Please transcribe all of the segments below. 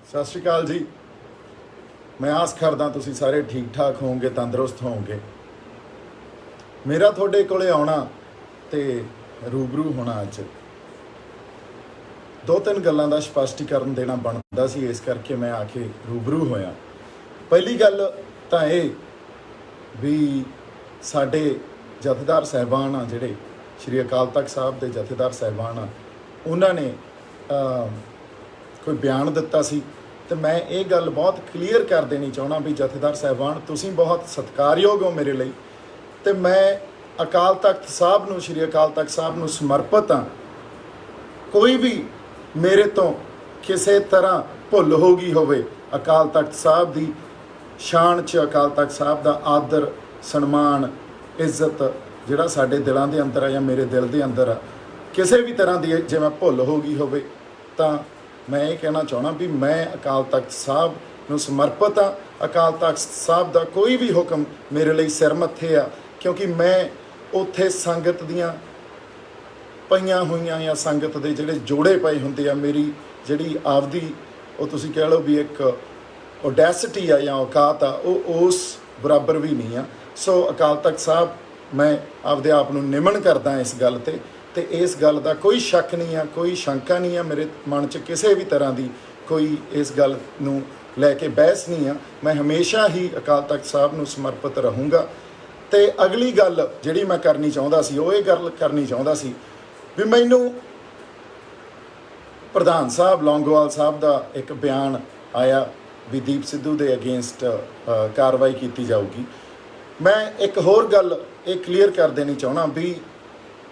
सत श्री अकाल जी। मैं आस करदा तुसीं सारे ठीक ठाक होवोगे, तंदुरुस्त होवोगे। मेरा थोड़े कोले आउणा ते रूबरू होना अज दो तीन गल्लां दा स्पष्टीकरण देना बनदा सी, इस करके मैं आके रूबरू होया। पहली गल तां इह भी साडे जथेदार साहिबान आ जिहड़े श्री अकाल तख्त साहब दे जथेदार साहिबान आ, उन्हां ने कोई बयान दिता सी ते मैं ये गल बहुत क्लीयर कर देनी चाहना भी जथेदार साहिबान तुसीं बहुत सत्कारयोग हो मेरे लिए, ते मैं अकाल तख्त साहब नूं, श्री अकाल तख्त साहब नूं समर्पित हाँ। कोई भी मेरे तो किसी तरह भुल हो गई होवे अकाल तख्त साहब की शान च, अकाल तख्त साहब का आदर सन्मान इज्जत जिहड़ा साडे दिलों के अंदर आ या मेरे दिल के अंदर आ, किसी भी तरह की जिवें भुल हो गई होवे तां मैं ये कहना चाहना भी मैं अकाल तख्त साहब नूं समर्पित हाँ। अकाल तख्त साहब का कोई भी हुक्म मेरे लिए सिर मत्थे आ, क्योंकि मैं उत्थे संगत दियां पईयां होईयां या संगत दे जिहड़े जोड़े पए हुंदे आ, मेरी जिहड़ी आपदी वो तुसीं कह लो भी एक ओडेसिटी आ या औकात आ, वो उस बराबर भी नहीं आ। सो अकाल तख्त साहब मैं आपदे आप नूं निमन करदा इस गल ते इस गल का कोई शक नहीं है, कोई शंका नहीं है मेरे मन च, किसी भी तरह की कोई इस गल नूं लैके बहस नहीं है। मैं हमेशा ही अकाल तख्त साहब नूं समर्पित रहूँगा। तो अगली गल जिहड़ी मैं करनी चाहुंदा सी वो ये गल करनी चाहुंदा सी भी मैनूं प्रधान साहब लौंगोवाल साहब का एक बयान आया भी दीप सिद्धू के अगेंस्ट कार्रवाई की जाऊगी। मैं एक होर गल ये क्लीयर कर देनी चाहना भी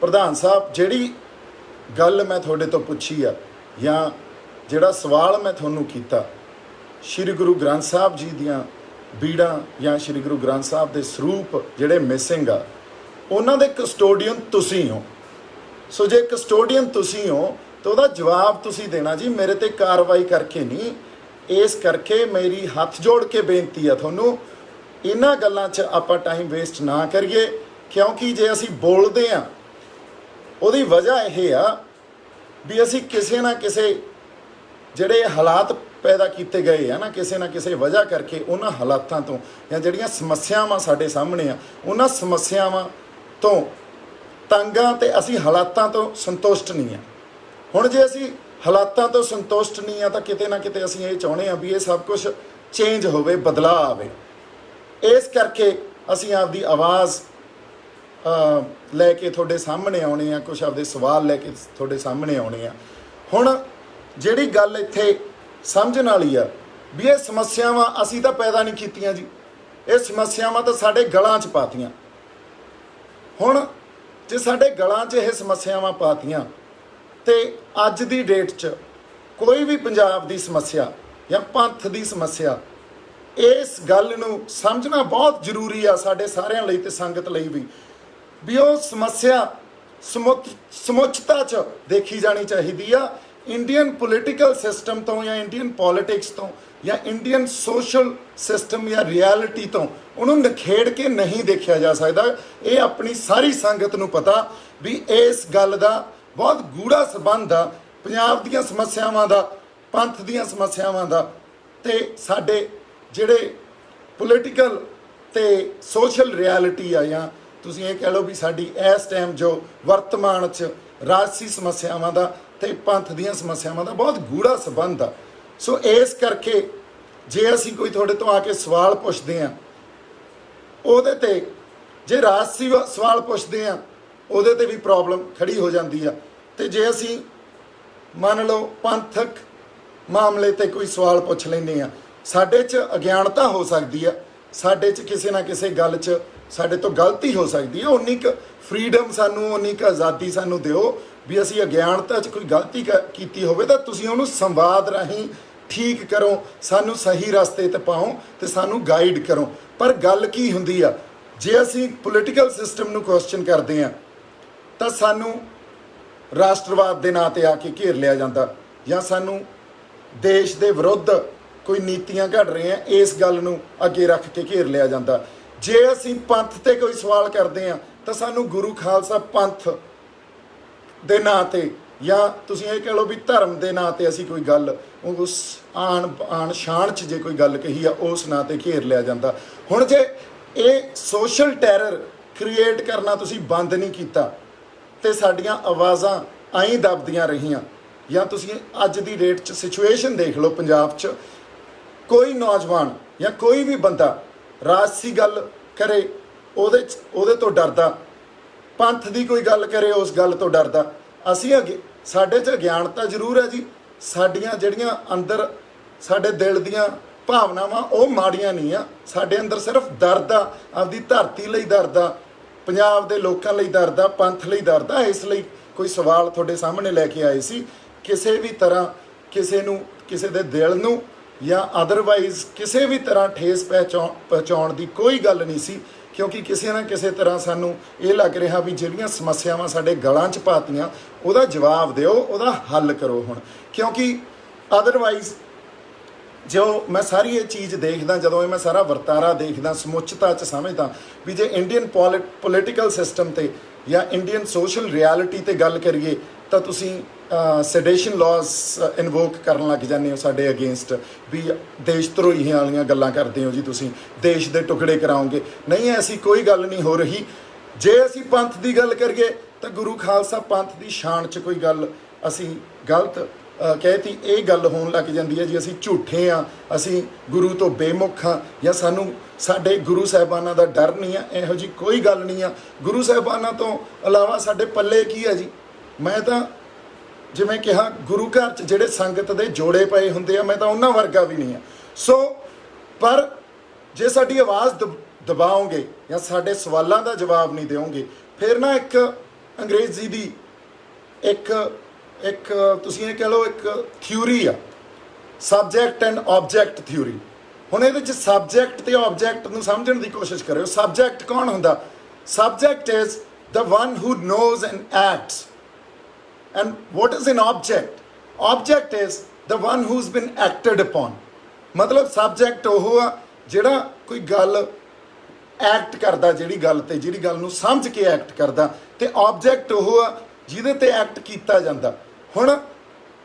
प्रधान साहब जिहड़ी गल मैं थोड़े तो पुछी आ या जिहड़ा सवाल मैं थोनू कीता श्री गुरु ग्रंथ साहब जी दियां बीड़ां या श्री गुरु ग्रंथ साहब के सरूप जिहड़े मिसिंग आ, उन्हां दे कस्टोडियन तुसीं हो। सो जे कस्टोडियन तुसीं हो तो उहदा जवाब तुसीं देना जी, मेरे ते कार्रवाई करके नहीं। इस करके मेरी हथ जोड़ के बेनती है थोनू, इन्हां गल्लां च आपां टाइम वेस्ट ना करिए, क्योंकि जे असीं बोलदे आ ਉਹਦੀ वजह यह आ भी असी किसी ना किसी ਜਿਹੜੇ हालात पैदा किए गए हैं ना किसी वजह करके उन्होंने हालातों तो या ਜਿਹੜੀਆਂ समस्यावां साडे सामने आ उन्होंने समस्यावां तो तंग आ ते असी हालातों तो संतुष्ट नहीं आ। हुण जे असी हालातों तो संतुष्ट नहीं आ तो किते ना किते असी ये चाहुंदे आ भी ये सब कुछ चेंज होवे, बदलाव आवे। इस करके असी आपदी आवाज़ लैके थोड़े सामने आने आ, कुछ आपदे सवाल लैके थोड़े सामने आने आ। हुण जिहड़ी गल इत्थे समझण वाली आ भी ये समस्यावां असीं तां पैदा नहीं कीतियां जी, ये समस्यावां तां साडे गलां च पातियां। हुण जे साडे गलां च ये समस्यावां पातियां ते अज दी डेट च कोई भी पंजाब दी समस्या या पंथ दी समस्या, इस गल नूं समझना बहुत जरूरी आ साडे सारिਆਂ ਲਈ ते संगत ਲਈ भी वो समस्या समुचता च देखी जानी चाहिए आ। इंडियन पोलिटिकल सिस्टम तो या इंडियन पॉलिटिक्स तो या इंडियन सोशल सिस्टम या रियलिटी तो उन्होंने नखेड़ के नहीं देखा जा सकता। ये अपनी सारी संगत नूं पता भी इस गल का बहुत गूढ़ा संबंध आ पंजाब दीयां समस्यावां दा, पंथ दीयां समस्यावां दा ते साडे जिहड़े पोलिटिकल ते सोशल रियलिटी आ या तुसीं ये कह लो भी साडी इस टाइम जो वर्तमान च राजसी समस्यावां दा ते पंथ दीयां समस्यावां दा बहुत गूढ़ा संबंध आ। सो इस करके जे असीं कोई थोड़े तो आके सवाल पुछदे आ उहदे ते जे राजसी सवाल पुछदे आ उहदे ते भी प्रॉब्लम खड़ी हो जाती है। ते जे असीं मान लो पंथक मामले ते कोई सवाल पुछ लैंदे आ, साडे च अज्ञानता हो सकती है, साडे च किसी ना किसी गल च साडे तो गलती हो सकती है। उन्नी क फ्रीडम सानू, उन्नी क आज़ादी सानू दिओ भी असी अज्ञानता च कोई गलती कीती होवे तां तुसीं उहनूं संवाद राहीं ठीक करो, सानू सही रास्ते ते पाओ ते सानू गाइड करो। पर गल की हुंदी आ जे असी पोलिटिकल सिस्टम नूं क्वेश्चन करदे आ तां सानू राष्ट्रवाद दे नां ते आके घेर लिया जांदा या सानू देश दे विरुद्ध कोई नीतियां घड़ रहे हैं इस गल नूं अगे रख के घेर लिया जांदा। जे असी पंथ ते कोई सवाल करते हैं तो सानू गुरु खालसा पंथ दे नां ते ਜਾਂ ਤੁਸੀਂ ਇਹ ਕਹ ਲਓ ਵੀ ਧਰਮ ਦੇ ਨਾਂ 'ਤੇ ਅਸੀਂ ਕੋਈ ਗੱਲ ਉਸ ਆਣ ਸ਼ਾਨ 'ਚ ਜੇ ਕੋਈ ਗੱਲ ਕਹੀ ਆ ਉਸ ਨਾਂ 'ਤੇ ਘੇਰ ਲਿਆ ਜਾਂਦਾ। ਹੁਣ ਜੇ ਇਹ ਸੋਸ਼ਲ ਟੈਰਰ ਕ੍ਰੀਏਟ ਕਰਨਾ ਤੁਸੀਂ ਬੰਦ ਨਹੀਂ ਕੀਤਾ ਤੇ ਸਾਡੀਆਂ ਆਵਾਜ਼ਾਂ ਆਈ ਦਬਦੀਆਂ ਰਹੀਆਂ, ਜਾਂ ਤੁਸੀਂ ਅੱਜ ਦੀ ਡੇਟ 'ਚ ਸਿਚੁਏਸ਼ਨ ਦੇਖ ਲਓ ਪੰਜਾਬ 'ਚ, ਕੋਈ ਨੌਜਵਾਨ ਜਾਂ ਕੋਈ ਵੀ ਬੰਦਾ ਰਾਜਸੀ ਗੱਲ ਕਰੇ ਉਹਦੇ ਤੋਂ ਡਰਦਾ, ਪੰਥ ਦੀ ਕੋਈ ਗੱਲ ਕਰੇ ਉਸ ਗੱਲ ਤੋਂ ਡਰਦਾ। ਅਸੀਂ ਸਾਡੇ 'ਚ ਅਗਿਆਨਤਾ ਜ਼ਰੂਰ ਹੈ ਜੀ, ਸਾਡੀਆਂ ਜਿਹੜੀਆਂ ਅੰਦਰ ਸਾਡੇ ਦਿਲ ਦੀਆਂ ਭਾਵਨਾਵਾਂ ਉਹ ਮਾੜੀਆਂ ਨਹੀਂ ਆ, ਸਾਡੇ ਅੰਦਰ ਸਿਰਫ ਦਰਦ ਆ, ਆਪਦੀ ਧਰਤੀ ਲਈ ਦਰਦ ਆ, ਪੰਜਾਬ ਦੇ ਲੋਕਾਂ ਲਈ ਦਰਦ ਆ, ਪੰਥ ਲਈ ਦਰਦ ਆ। ਇਸ ਲਈ ਕੋਈ ਸਵਾਲ ਤੁਹਾਡੇ ਸਾਹਮਣੇ ਲੈ ਕੇ ਆਏ ਸੀ। ਕਿਸੇ ਵੀ ਤਰ੍ਹਾਂ ਕਿਸੇ ਦੇ ਦਿਲ ਨੂੰ ਜਾਂ ਅਦਰਵਾਈਜ਼ ਕਿਸੇ ਵੀ ਤਰ੍ਹਾਂ ਠੇਸ ਪਹੁੰਚਾਉਣ ਦੀ ਕੋਈ ਗੱਲ ਨਹੀਂ ਸੀ, ਕਿਉਂਕਿ ਕਿਸੇ ਨਾ ਕਿਸੇ ਤਰ੍ਹਾਂ ਸਾਨੂੰ ਇਹ ਲੱਗ ਰਿਹਾ ਵੀ ਜਿਹੜੀਆਂ ਸਮੱਸਿਆਵਾਂ ਸਾਡੇ ਗਲਾਂ 'ਚ ਪਾਤੀਆਂ ਉਹਦਾ ਜਵਾਬ ਦਿਓ, ਉਹਦਾ ਹੱਲ ਕਰੋ ਹੁਣ। ਕਿਉਂਕਿ ਅਦਰਵਾਈਜ਼ ਜੋ ਮੈਂ ਸਾਰੀ ਇਹ ਚੀਜ਼ ਦੇਖਦਾ, ਜਦੋਂ ਇਹ ਮੈਂ ਸਾਰਾ ਵਰਤਾਰਾ ਦੇਖਦਾ, ਸਮੁੱਚਤਾ 'ਚ ਸਮਝਦਾ ਵੀ ਜੇ ਇੰਡੀਅਨ ਪੋਲੀਟੀਕਲ ਸਿਸਟਮ 'ਤੇ ਜਾਂ ਇੰਡੀਅਨ ਸੋਸ਼ਲ ਰਿਐਲਿਟੀ 'ਤੇ ਗੱਲ ਕਰੀਏ ਤਾਂ ਤੁਸੀਂ ਸੈਡੇਸ਼ਨ ਲਾਜ਼ ਇਨਵੋਕ ਕਰਨ ਲੱਗ ਜਾਂਦੇ ਹੋ ਸਾਡੇ ਅਗੇਂਸਟ, ਵੀ ਦੇਸ਼ ਧਰੋਹੀਆਂ ਵਾਲੀਆਂ ਗੱਲਾਂ ਕਰਦੇ ਹੋ ਜੀ, ਤੁਸੀਂ ਦੇਸ਼ ਦੇ ਟੁਕੜੇ ਕਰਾਓਗੇ। ਨਹੀਂ, ਐਸੀ ਕੋਈ ਗੱਲ ਨਹੀਂ ਹੋ ਰਹੀ। ਜੇ ਅਸੀਂ ਪੰਥ ਦੀ ਗੱਲ ਕਰੀਏ ਤਾਂ ਗੁਰੂ ਖਾਲਸਾ ਪੰਥ ਦੀ ਸ਼ਾਨ 'ਚ ਕੋਈ ਗੱਲ ਅਸੀਂ ਗਲਤ ਕਹਿਤੀ, ਇਹ ਗੱਲ ਹੋਣ ਲੱਗ ਜਾਂਦੀ ਹੈ ਜੀ ਅਸੀਂ ਝੂਠੇ ਹਾਂ, ਅਸੀਂ ਗੁਰੂ ਤੋਂ ਬੇਮੁਖ ਹਾਂ, ਜਾਂ ਸਾਨੂੰ ਸਾਡੇ ਗੁਰੂ ਸਾਹਿਬਾਨਾਂ ਦਾ ਡਰ ਨਹੀਂ ਆ। ਇਹੋ ਜਿਹੀ ਕੋਈ ਗੱਲ ਨਹੀਂ ਆ। ਗੁਰੂ ਸਾਹਿਬਾਨਾਂ ਤੋਂ ਇਲਾਵਾ ਸਾਡੇ ਪੱਲੇ ਕੀ ਹੈ ਜੀ? ਮੈਂ ਤਾਂ ਜਿਵੇਂ ਕਿਹਾ, ਗੁਰੂ ਘਰ 'ਚ ਜਿਹੜੇ ਸੰਗਤ ਦੇ ਜੋੜੇ ਪਏ ਹੁੰਦੇ ਆ, ਮੈਂ ਤਾਂ ਉਹਨਾਂ ਵਰਗਾ ਵੀ ਨਹੀਂ ਆ। ਸੋ ਪਰ ਜੇ ਸਾਡੀ ਆਵਾਜ਼ ਦਬਾਓਗੇ ਜਾਂ ਸਾਡੇ ਸਵਾਲਾਂ ਦਾ ਜਵਾਬ ਨਹੀਂ ਦਿਓਗੇ, ਫਿਰ ਨਾ ਇੱਕ ਅੰਗਰੇਜ਼ੀ ਦੀ ਇੱਕ ਤੁਸੀਂ ਇਹ ਕਹਿ ਲਓ ਇੱਕ ਥਿਊਰੀ ਆ, ਸਬਜੈਕਟ ਐਂਡ ਆਬਜੈਕਟ ਥਿਊਰੀ। ਹੁਣ ਇਹਦੇ 'ਚ ਸਬਜੈਕਟ ਤੇ ਆਬਜੈਕਟ ਨੂੰ ਸਮਝਣ ਦੀ ਕੋਸ਼ਿਸ਼ ਕਰਿਓ। ਸਬਜੈਕਟ ਕੌਣ ਹੁੰਦਾ? Subject is the one who knows and acts. And what is an object? Object is the one who's been acted upon. ਮਤਲਬ ਸਬਜੈਕਟ ਉਹ ਆ ਜਿਹੜਾ ਕੋਈ ਗੱਲ ਐਕਟ ਕਰਦਾ, ਜਿਹੜੀ ਗੱਲ ਨੂੰ ਸਮਝ ਕੇ ਐਕਟ ਕਰਦਾ, ਤੇ ਆਬਜੈਕਟ ਉਹ ਆ ਜਿਹਦੇ ਤੇ ਐਕਟ ਕੀਤਾ ਜਾਂਦਾ। ਹੁਣ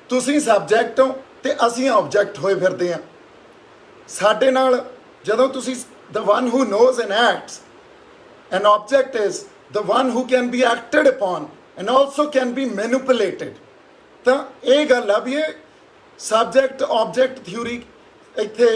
ਤੁਸੀਂ ਸਬਜੈਕਟ ਹੋ ਤੇ ਅਸੀਂ ਆਬਜੈਕਟ ਹੋਏ ਫਿਰਦੇ ਆ। ਸਾਡੇ ਨਾਲ ਜਦੋਂ ਤੁਸੀਂ the one who knows and acts, an object is the one who can be acted upon and also can be manipulated। ਤਾਂ ਇਹ ਗੱਲ ਆ ਵੀ ਇਹ ਸਬਜੈਕਟ ਆਬਜੈਕਟ ਥਿਊਰੀ ਇੱਥੇ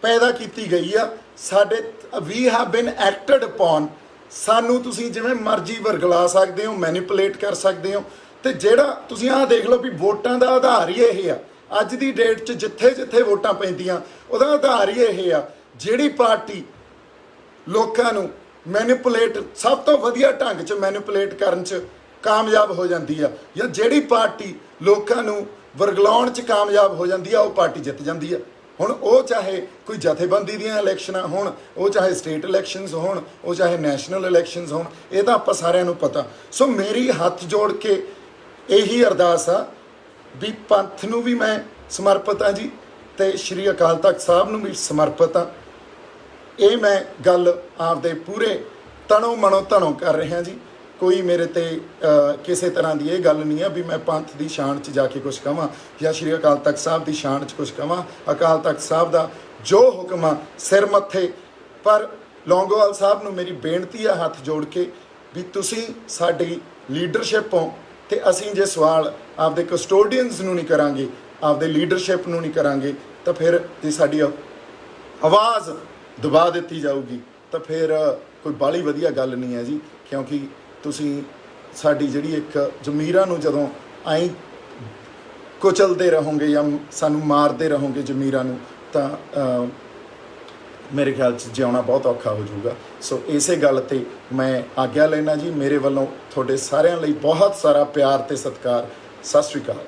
ਪੈਦਾ ਕੀਤੀ ਗਈ ਆ। ਸਾਡੇ ਵੀ ਹੈਵ ਬੀਨ ਐਕਟਡ ਅਪੋਨ, ਸਾਨੂੰ ਤੁਸੀਂ ਜਿਵੇਂ ਮਰਜ਼ੀ ਵਰਗਲਾ ਸਕਦੇ ਹੋ, ਮੈਨੀਪੂਲੇਟ ਕਰ ਸਕਦੇ ਹੋ। ਤੇ ਜਿਹੜਾ ਤੁਸੀਂ ਆਹ ਦੇਖ ਲਓ ਵੀ ਵੋਟਾਂ ਦਾ ਆਧਾਰ ਹੀ ਇਹ ਆ। ਅੱਜ ਦੀ ਡੇਟ 'ਚ ਜਿੱਥੇ ਵੋਟਾਂ ਪੈਂਦੀਆਂ ਉਹਦਾ ਆਧਾਰ ਹੀ ਇਹ ਆ। ਜਿਹੜੀ ਪਾਰਟੀ ਲੋਕਾਂ ਨੂੰ ਮੈਨੀਪੂਲੇਟ ਸਭ ਤੋਂ ਵਧੀਆ ਢੰਗ 'ਚ ਮੈਨੀਪੂਲੇਟ ਕਰਨ 'ਚ ਕਾਮਯਾਬ ਹੋ ਜਾਂਦੀ ਆ, ਜਾਂ ਜਿਹੜੀ ਪਾਰਟੀ ਲੋਕਾਂ ਨੂੰ ਵਰਗਲਾਉਣ 'ਚ ਕਾਮਯਾਬ ਹੋ ਜਾਂਦੀ ਆ, ਉਹ ਪਾਰਟੀ ਜਿੱਤ ਜਾਂਦੀ ਆ। ਹੁਣ ਉਹ ਚਾਹੇ ਕੋਈ ਜਥੇਬੰਦੀ ਦੀਆਂ ਇਲੈਕਸ਼ਨਾਂ ਹੋਣ, ਉਹ ਚਾਹੇ ਸਟੇਟ ਇਲੈਕਸ਼ਨਸ ਹੋਣ, ਉਹ ਚਾਹੇ ਨੈਸ਼ਨਲ ਇਲੈਕਸ਼ਨਸ ਹੋਣ, ਇਹ ਤਾਂ ਆਪਾਂ ਸਾਰਿਆਂ ਨੂੰ ਪਤਾ। ਸੋ ਮੇਰੀ ਹੱਥ ਜੋੜ ਕੇ ਇਹੀ ਅਰਦਾਸ ਆ ਵੀ ਪੰਥ ਨੂੰ ਵੀ ਮੈਂ ਸਮਰਪਿਤ ਹਾਂ ਜੀ, ਤੇ ਸ਼੍ਰੀ ਅਕਾਲ ਤਖਤ ਸਾਹਿਬ ਨੂੰ ਵੀ ਸਮਰਪਿਤ ਹਾਂ। ਇਹ ਮੈਂ ਗੱਲ ਆਪਦੇ ਪੂਰੇ ਤਣੋਂ ਮਨੋਂ ਧਨੋਂ ਕਰ ਰਿਹਾ ਜੀ। ਕੋਈ ਮੇਰੇ ਤੇ ਕਿਸੇ ਤਰ੍ਹਾਂ ਦੀ ਇਹ ਗੱਲ ਨਹੀਂ ਆ ਵੀ ਮੈਂ ਪੰਥ ਦੀ ਸ਼ਾਨ 'ਚ ਜਾ ਕੇ ਕੁਛ ਕਹਾਂ ਜਾਂ ਸ਼੍ਰੀ ਅਕਾਲ ਤਖਤ ਸਾਹਿਬ ਦੀ ਸ਼ਾਨ 'ਚ ਕੁਛ ਕਹਾਂ। ਅਕਾਲ ਤਖਤ ਸਾਹਿਬ ਦਾ ਜੋ ਹੁਕਮ ਆ ਸਿਰ ਮੱਥੇ। ਪਰ ਲੌਂਗੋਵਾਲ ਸਾਹਿਬ ਨੂੰ ਮੇਰੀ ਬੇਨਤੀ ਆ ਹੱਥ ਜੋੜ ਕੇ ਵੀ ਤੁਸੀਂ ਸਾਡੀ ਲੀਡਰਸ਼ਿਪ ਹੋ, ਤੇ ਅਸੀਂ ਜੇ ਸਵਾਲ ਆਪਦੇ ਕਸਟੋਡੀਅਨਸ ਨੂੰ ਨਹੀਂ ਕਰਾਂਗੇ, ਆਪਦੇ ਲੀਡਰਸ਼ਿਪ ਨੂੰ ਨਹੀਂ ਕਰਾਂਗੇ, ਤਾਂ ਫਿਰ ਜੇ ਸਾਡੀ ਆਵਾਜ਼ ਦਬਾ ਦਿੱਤੀ ਜਾਊਗੀ ਤਾਂ ਫਿਰ ਕੋਈ ਬਾਹਲੀ ਵਧੀਆ ਗੱਲ ਨਹੀਂ ਹੈ ਜੀ। ਕਿਉਂਕਿ ਤੁਸੀਂ ਸਾਡੀ ਜਿਹੜੀ ਇੱਕ ਜ਼ਮੀਰਾਂ ਨੂੰ ਜਦੋਂ ਆਈ ਕੁਚਲਦੇ ਰਹੋਗੇ ਜਾਂ ਸਾਨੂੰ ਮਾਰਦੇ ਰਹੋਗੇ ਜ਼ਮੀਰਾਂ ਨੂੰ, ਤਾਂ ਮੇਰੇ ਖਿਆਲ 'ਚ ਜਿਉਣਾ ਬਹੁਤ ਔਖਾ ਹੋ ਜਾਊਗਾ। ਸੋ ਇਸੇ ਗੱਲ ਤੇ ਮੈਂ ਆਗਿਆ ਲੈਣਾ ਜੀ। ਮੇਰੇ ਵੱਲੋਂ ਤੁਹਾਡੇ ਸਾਰਿਆਂ ਲਈ ਬਹੁਤ ਸਾਰਾ ਪਿਆਰ ਤੇ ਸਤਿਕਾਰ। ਸਤਿ ਸ਼੍ਰੀ ਅਕਾਲ।